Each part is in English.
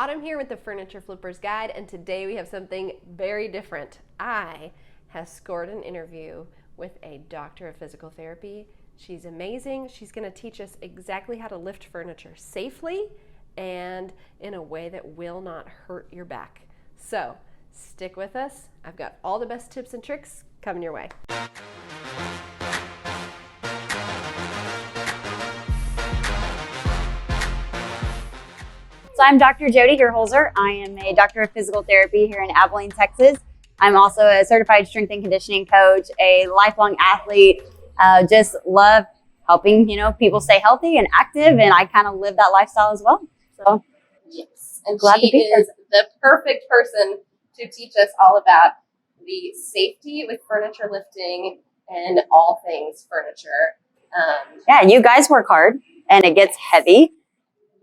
Autumn here with the Furniture Flipper's Guide, and today we have something very different. I have scored an interview with a doctor of physical therapy. She's amazing. She's going to teach us exactly how to lift furniture safely and in a way that will not hurt your back. So stick with us. I've got all the best tips and tricks coming your way. So I'm Dr. Jodi Heirholzer. I am a doctor of physical therapy here in Abilene, Texas. I'm also a certified strength and conditioning coach, a lifelong athlete. Just love helping, people stay healthy and active, and I kind of live that lifestyle as well. So yes, and glad she is the perfect person to teach us all about the safety with furniture lifting and all things furniture. Yeah, you guys work hard, and it gets heavy.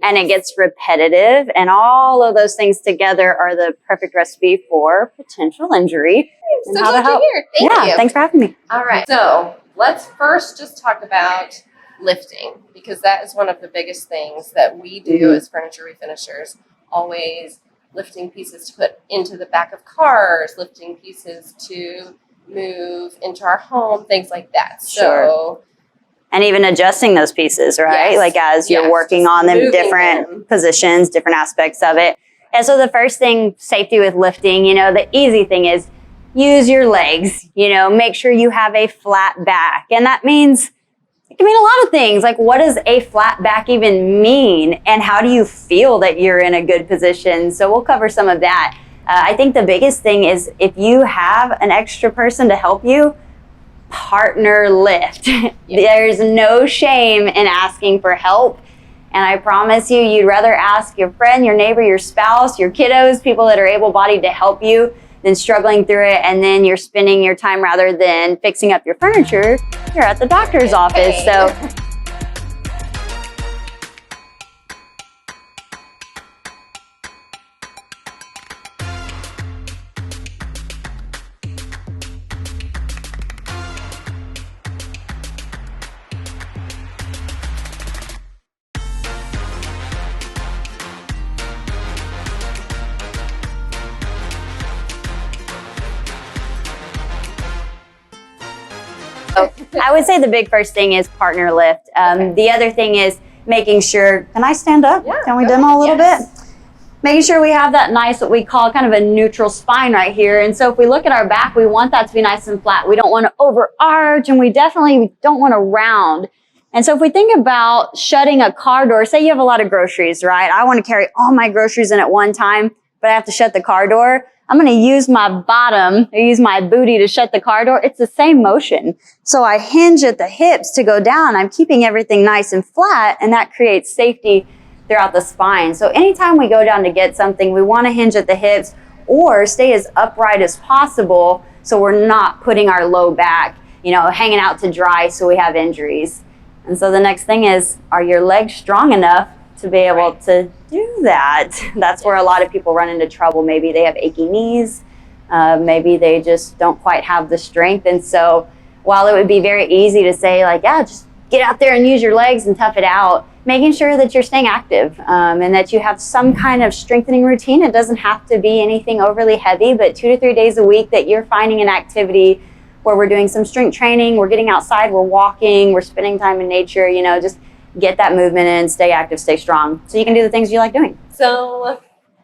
And it gets repetitive, and all of those things together are the perfect recipe for potential injury. So glad you're here. Thank you. Thanks for having me. All right. So let's first just talk about lifting, because that is one of the biggest things that we do as furniture refinishers. Always lifting pieces to put into the back of cars, lifting pieces to move into our home, things like that. Sure. And even adjusting those pieces, right? Yes, like as you're working on them, different positions, different aspects of it. And so the first thing, safety with lifting, the easy thing is use your legs, make sure you have a flat back. And that means, it can mean a lot of things. Like, what does a flat back even mean? And how do you feel that you're in a good position? So we'll cover some of that. I think the biggest thing is if you have an extra person to help you, partner lift. Yes. There's no shame in asking for help. And I promise you'd rather ask your friend, your neighbor, your spouse, your kiddos, people that are able-bodied to help you than struggling through it. And then you're spending your time, rather than fixing up your furniture, you're at the doctor's office. So I would say the big first thing is partner lift. The other thing is making sure, can I stand up? Yeah, can we demo a little bit? Making sure we have that nice, what we call kind of a neutral spine right here. And so if we look at our back, we want that to be nice and flat. We don't want to overarch, and we definitely don't want to round. And so if we think about shutting a car door, say you have a lot of groceries, right? I want to carry all my groceries in at one time, but I have to shut the car door. I'm going to use my bottom, or use my booty to shut the car door. It's the same motion. So I hinge at the hips to go down. I'm keeping everything nice and flat, and that creates safety throughout the spine. So anytime we go down to get something, we want to hinge at the hips or stay as upright as possible so we're not putting our low back, hanging out to dry so we have injuries. And so the next thing is, are your legs strong enough to be able to do that? That's where a lot of people run into trouble. Maybe they have achy knees. Maybe they just don't quite have the strength. And so while it would be very easy to say, just get out there and use your legs and tough it out, making sure that you're staying active and that you have some kind of strengthening routine. It doesn't have to be anything overly heavy, but 2 to 3 days a week that you're finding an activity where we're doing some strength training, we're getting outside, we're walking, we're spending time in nature, just get that movement in, stay active, stay strong, so you can do the things you like doing. So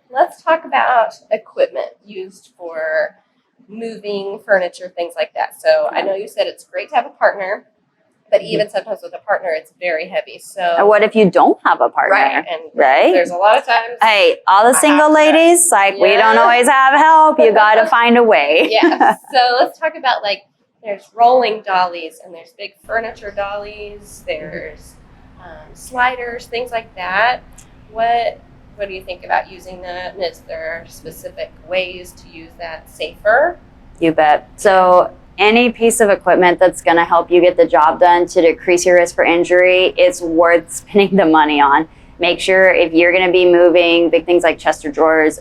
let's talk about equipment used for moving furniture, things like that. So I know you said it's great to have a partner, but even sometimes with a partner, it's very heavy. So what if you don't have a partner? Right. And there's a lot of times. Hey, all the single ladies, we don't always have help. You got to find a way. Yeah. So let's talk about there's rolling dollies, and there's big furniture dollies. There's sliders, things like that. What do you think about using that? And is there specific ways to use that safer? You bet. So any piece of equipment that's going to help you get the job done to decrease your risk for injury, it's worth spending the money on. Make sure if you're going to be moving big things like chest or drawers,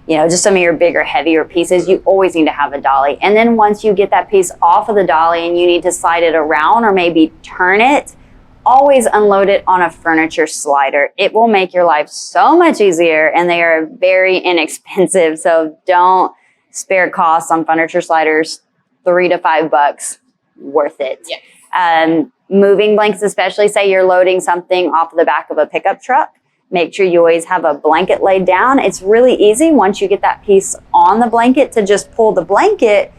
just some of your bigger, heavier pieces, you always need to have a dolly. And then once you get that piece off of the dolly and you need to slide it around or maybe turn it, always unload it on a furniture slider. It will make your life so much easier, and they are very inexpensive. So don't spare costs on furniture sliders. $3 to $5, worth it. Yes. Moving blankets, especially say you're loading something off of the back of a pickup truck, make sure you always have a blanket laid down. It's really easy once you get that piece on the blanket to just pull the blanket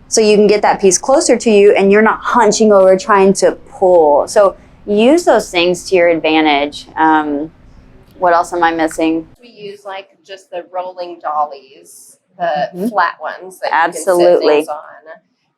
so you can get that piece closer to you and you're not hunching over trying to pull. So use those things to your advantage. What else am I missing? We use like just the rolling dollies, the flat ones that Absolutely. you can sit things on.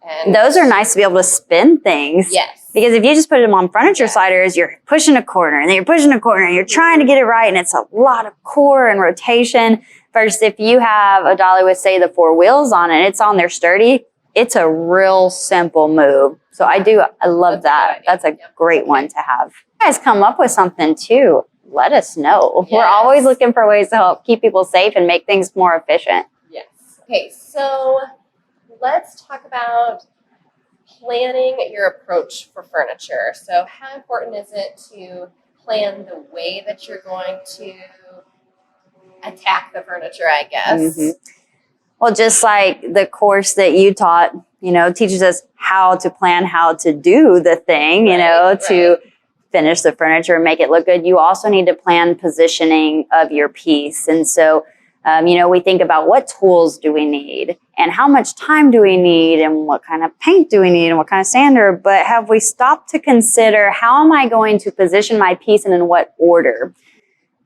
And those are nice to be able to spin things. Yes. Because if you just put them on furniture sliders, you're pushing a corner and then you're pushing a corner and you're trying to get it right, and it's a lot of core and rotation. Versus if you have a dolly with, say, the 4 wheels on it, it's on there sturdy, it's a real simple move. So I love that. That's a great one to have. You guys come up with something too, let us know. Yes. We're always looking for ways to help keep people safe and make things more efficient. Yes. Okay, so let's talk about planning your approach for furniture. So how important is it to plan the way that you're going to attack the furniture, I guess? Well, just like the course that you taught, teaches us how to plan, how to do the thing, to finish the furniture and make it look good. You also need to plan positioning of your piece. And so, we think about what tools do we need and how much time do we need and what kind of paint do we need and what kind of sander. But have we stopped to consider how am I going to position my piece and in what order?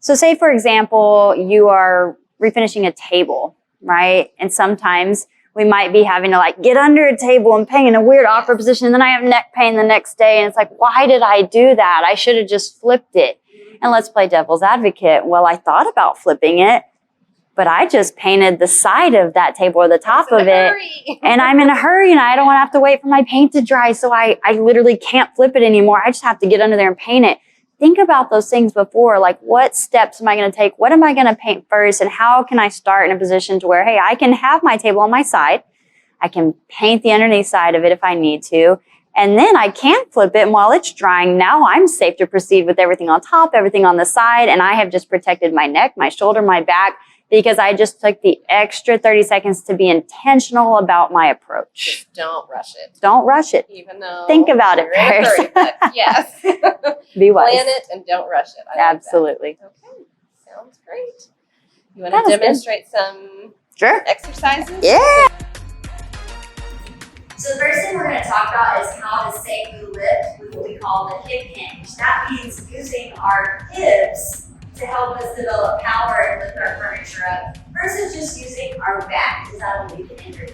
So say, for example, you are refinishing a table, right? And sometimes we might be having to get under a table and paint in a weird awkward position. And then I have neck pain the next day. And it's like, why did I do that? I should have just flipped it. And let's play devil's advocate. Well, I thought about flipping it, but I just painted the side of that table or the top of it. And I'm in a hurry and I don't want to have to wait for my paint to dry. So I literally can't flip it anymore. I just have to get under there and paint it. Think about those things before, what steps am I going to take? What am I going to paint first? And how can I start in a position to where, hey, I can have my table on my side. I can paint the underneath side of it if I need to. And then I can flip it. And while it's drying, now I'm safe to proceed with everything on top, everything on the side. And I have just protected my neck, my shoulder, my back, because I just took the extra 30 seconds to be intentional about my approach. Just don't rush it. Don't rush it. Even though think about it first. Yes. Be wise. Plan it and don't rush it. I Absolutely. Like that. Okay. Sounds great. You want to demonstrate some exercises? Yeah. So the first thing we're going to talk about is how to safely lift with what we call the hip hinge. That means using our hips to help us develop power and lift our furniture up versus just using our back, because that will lead to injury.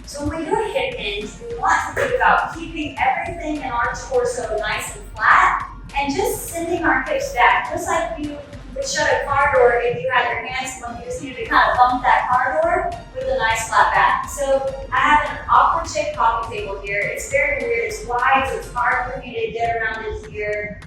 So when we do a hip hinge, we want to think about keeping everything in our torso nice and flat and just sending our hips back, just like you would shut a car door if you had your hands when you just needed to kind of bump that car door with a nice flat back. So I have an awkward shaped coffee table here. It's very weird. It's wide, so it's hard for me to get around it here.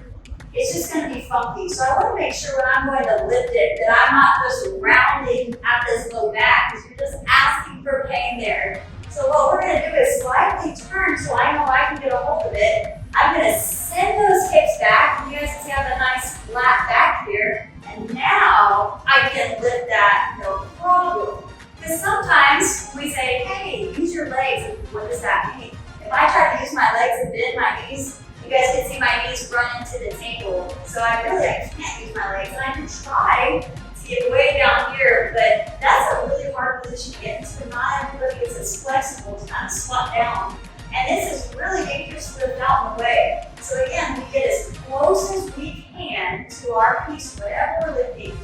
It's just going to be funky. So I want to make sure when I'm going to lift it that I'm not just rounding at this low back, because you're just asking for pain there. So what we're going to do is slightly turn so I know I can get a hold of it. I'm going to send those hips back. And you guys can see I have a nice flat back here. And now I can lift that no problem. Because sometimes we say, hey, use your legs. What does that mean? If I try to use my legs and bend my knees, you guys can see my knees run into the table. So I can't use my legs. And I can try to get way down here, but that's a really hard position to get into. Not everybody is as flexible to kind of squat down. And this is really dangerous to lift out in the way. So again, we get as close as we can to our piece, whatever we're lifting.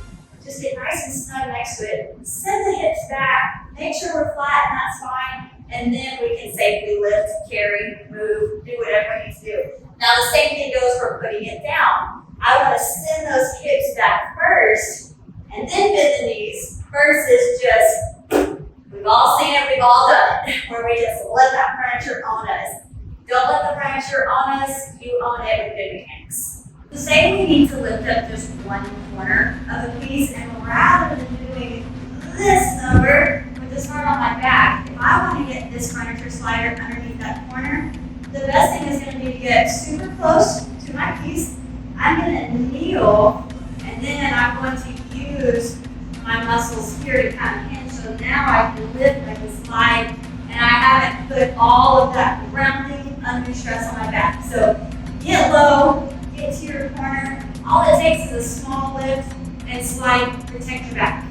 Just get nice and snug next to it. Send the hips back. Make sure we're flat, and that's fine. And then we can safely lift, carry, move, do whatever we need to do. Now the same thing goes for putting it down. I want to send those hips back first and then bend the knees versus just, we've all seen it, we've all done it, where we just let that furniture own us. Don't let the furniture own us, you own it with good mechanics. So say we need to lift up just one corner of a piece, and rather than doing this number with this hard on my back, if I want to get this furniture slider underneath that corner, the best thing is going to be to get super close to my piece I'm going to kneel, and then I'm going to use my muscles here to kind of hinge. So now I can lift, I can slide, and I haven't put all of that grounding undue stress on my back. So get low, get to your corner. All it takes is a small lift and slide, protect your back.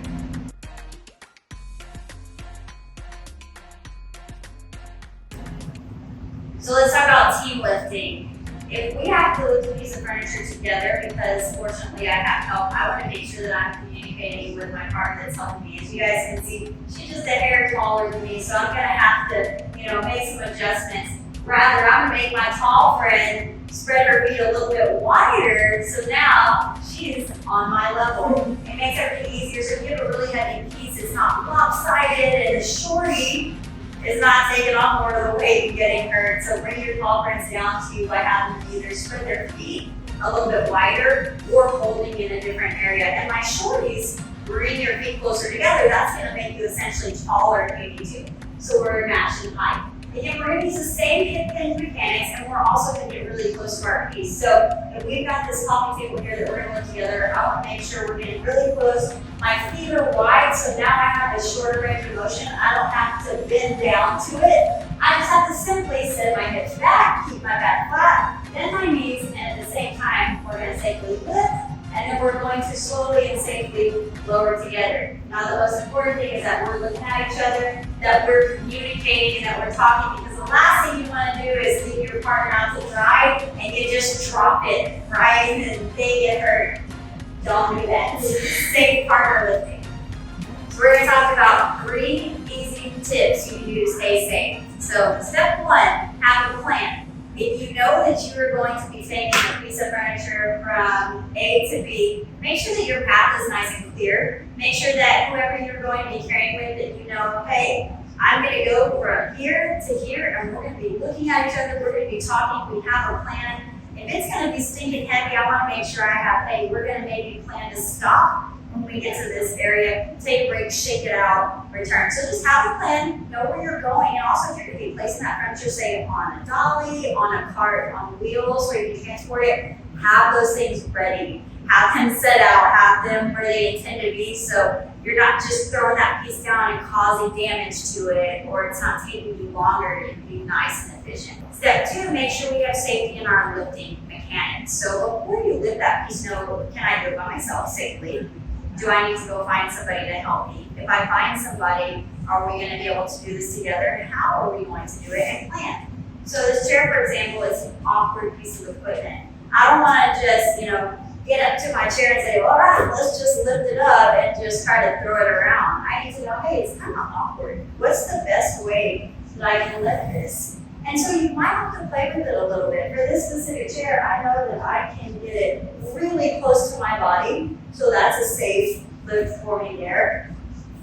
So let's talk about team lifting. If we have to lift a piece of furniture together, because fortunately I have help, I want to make sure that I'm communicating with my partner that's helping me. As you guys can see, she's just a hair taller than me, so I'm going to have to, make some adjustments. Rather, I'm going to make my tall friend spread her feet a little bit wider, so now she's on my level. It makes everything easier. So if you have a really heavy piece, it's not lopsided, and the shorty is not taking on more of the weight and getting hurt. So bring your tall friends down to you by having them either spread their feet a little bit wider or holding in a different area. And my shorties, bring your feet closer together. That's going to make you essentially taller if you need to. So we're matching height. Again, we're going to use the same hip hinge mechanics, and we're also going to get really close to our piece. So if we've got this coffee table here that we're going to lift together, I want to make sure we're getting really close. My feet are wide, so now I have a shorter range of motion. I don't have to bend down to it. I just have to simply set my hips back, keep my back flat, bend my knees, and at the same time, we're going to safely lift, and then we're going to slowly and safely lower together. Now, the most important thing is that we're looking at each other, that we're communicating, and that we're talking, because the last thing you want to do is leave your partner out to dry and you just drop it, right? And they get hurt. Don't do that. Safe partner lifting. So we're going to talk about 3 easy tips you can do to stay safe. So step 1, have a plan. If you know that you are going to be taking a piece of furniture from A to B, make sure that your path is nice and clear. Make sure that whoever you're going to be carrying with, that you know, hey, I'm going to go from here to here, and we're going to be looking at each other. We're going to be talking. We have a plan. If it's going to be stinking heavy, I want to make sure I have, hey, we're going to maybe plan to stop when we get to this area, take a break, shake it out, return. So just have a plan, know where you're going, and also if you're going to be placing that furniture, say, on a dolly, on a cart, on wheels, where you can transport it, have those things ready. Have them set out, have them where they intend to be, so you're not just throwing that piece down and causing damage to it, or it's not taking you longer, it can be nice and efficient. Step 2, make sure we have safety in our lifting mechanics. So before you lift that piece, know, can I do it by myself safely? Do I need to go find somebody to help me? If I find somebody, are we going to be able to do this together? And how are we going to do it? And plan. So this chair, for example, is an awkward piece of equipment. I don't want to just, get up to my chair and say, all right, let's just lift it up and just try to throw it around. I need to know, hey, it's kind of awkward. What's the best way that I can lift this? And so you might have to play with it a little bit. For this specific chair, I know that I can get it really close to my body, so that's a safe lift for me there.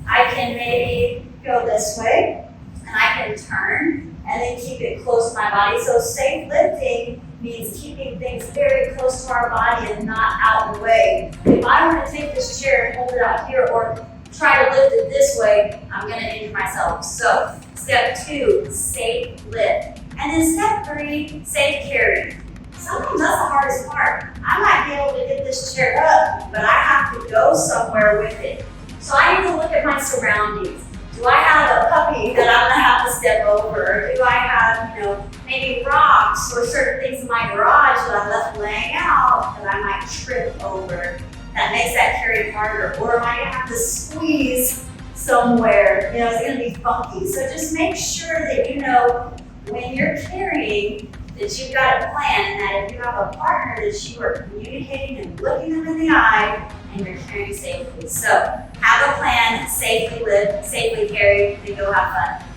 I can maybe go this way, and I can turn, and then keep it close to my body. So safe lifting means keeping things very close to our body and not out of the way. If I want to take this chair and hold it out here, or try to lift it this way, I'm going to injure myself. So step 2, safe lift. And then step 3, safe carry. Sometimes that's the hardest part. I might be able to get this chair up, but I have to go somewhere with it. So I need to look at my surroundings. Do I have a puppy that I'm gonna have to step over? Do I have, maybe rocks or certain things in my garage that I left laying out that I might trip over? That makes that carry harder. Or am I gonna have to squeeze somewhere? It's gonna be funky. So just make sure that you know when you're carrying that you've got a plan, and that if you have a partner that you are communicating and looking them in the eye, and you're carrying safely. So have a plan, safely live, safely carry, and go have fun.